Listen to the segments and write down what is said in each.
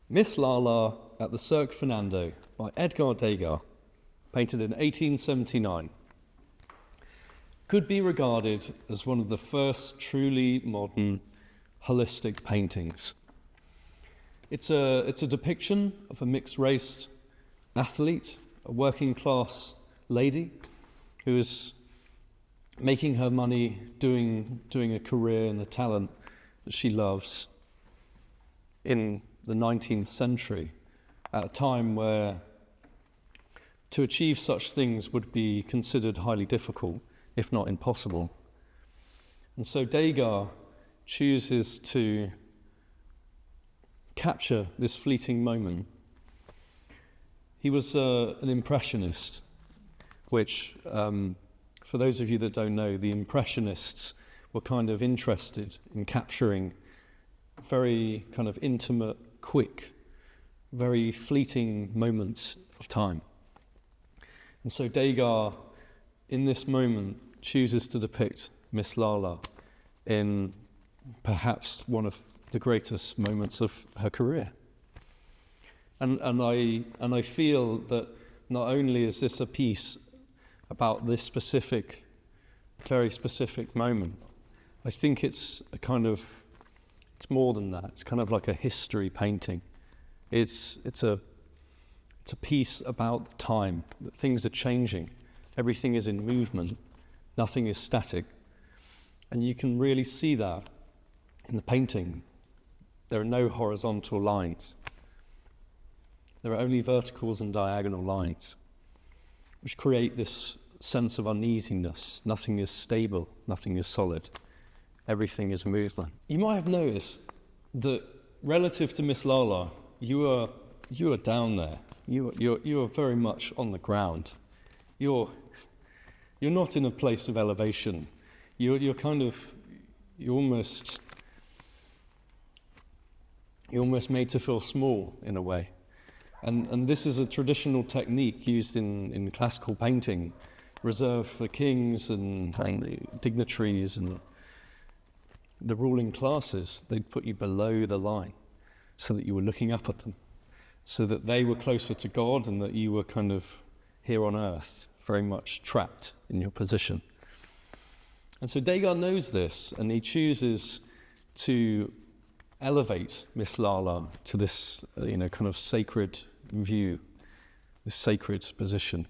Miss Lala at the Cirque Fernando by Edgar Degas, painted in 1879, could be regarded as one of the first truly modern holistic paintings. It's a depiction of a mixed-race athlete, a working-class lady who is making her money doing a career in the talent that she loves in the 19th century, at a time where to achieve such things would be considered highly difficult, if not impossible. And so Degas chooses to capture this fleeting moment. He was an impressionist, which, for those of you that don't know, the impressionists were kind of interested in capturing very kind of intimate, quick, very fleeting moments of time. And so Degas, in this moment, chooses to depict Miss Lala in perhaps one of the greatest moments of her career. And I feel that not only is this a piece about this specific, very specific moment, I think it's more than that. It's kind of like a history painting. It's a piece about time, that things are changing. Everything is in movement. Nothing is static. And you can really see that in the painting. There are no horizontal lines. There are only verticals and diagonal lines, which create this sense of uneasiness. Nothing is stable, nothing is solid. Everything is movement. You might have noticed that relative to Miss Lala, you are down there. You are very much on the ground. You're not in a place of elevation. You're almost made to feel small in a way. And this is a traditional technique used in classical painting, reserved for kings and dignitaries and the ruling classes. They'd put you below the line so that you were looking up at them, so that they were closer to God and that you were kind of here on earth, very much trapped in your position. And so Degas knows this, and he chooses to elevate Miss Lala to this, kind of sacred view, this sacred position.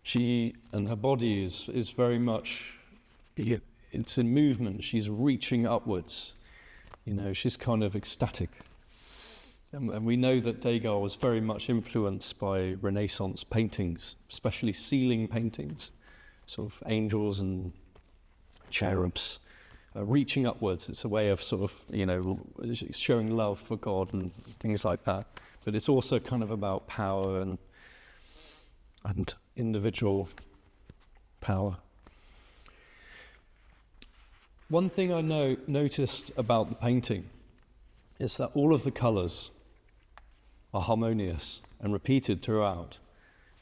She and her body is very much, it's in movement. She's reaching upwards. She's kind of ecstatic. And we know that Degas was very much influenced by Renaissance paintings, especially ceiling paintings, sort of angels and cherubs reaching upwards. It's a way of sort of, showing love for God and things like that. But it's also kind of about power and individual power. One thing I noticed about the painting is that all of the colours are harmonious and repeated throughout.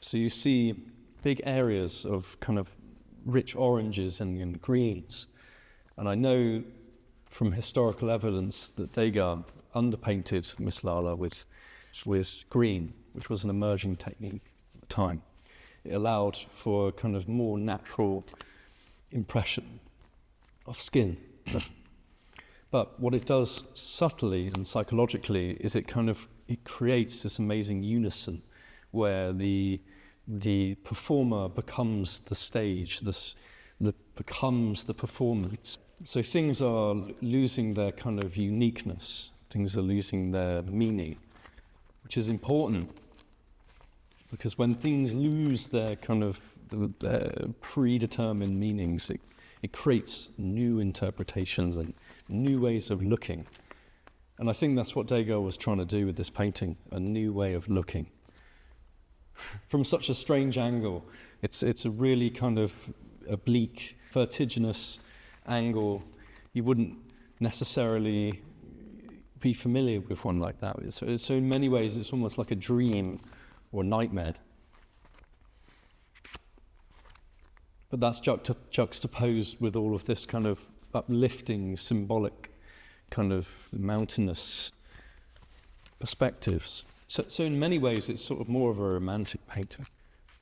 So you see big areas of kind of rich oranges and greens. And I know from historical evidence that Degas underpainted Miss Lala with green, which was an emerging technique at the time. It allowed for a kind of more natural impression of skin. But what it does subtly and psychologically is it creates this amazing unison where the performer becomes the stage, becomes the performance. So things are losing their kind of uniqueness, things are losing their meaning, which is important, because when things lose their kind of their predetermined meanings, it creates new interpretations and new ways of looking. And I think that's what Degas was trying to do with this painting, a new way of looking. From such a strange angle, it's a really kind of oblique, vertiginous angle. You wouldn't necessarily be familiar with one like that. So in many ways, it's almost like a dream or a nightmare. But that's juxtaposed with all of this kind of uplifting, symbolic, kind of mountainous perspectives. So in many ways, it's sort of more of a romantic painting,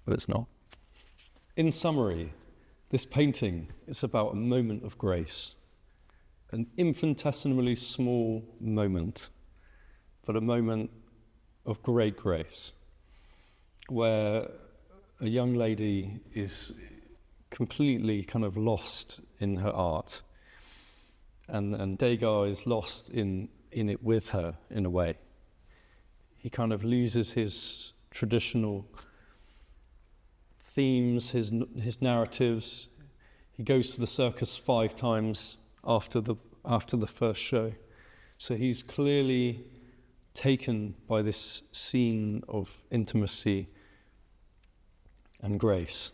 but it's not. In summary, this painting is about a moment of grace, an infinitesimally small moment, but a moment of great grace, where a young lady is completely kind of lost in her art, and Degas is lost in it with her, in a way. He kind of loses his traditional themes, his narratives. He goes to the circus 5 times after the first show. So he's clearly taken by this scene of intimacy and grace.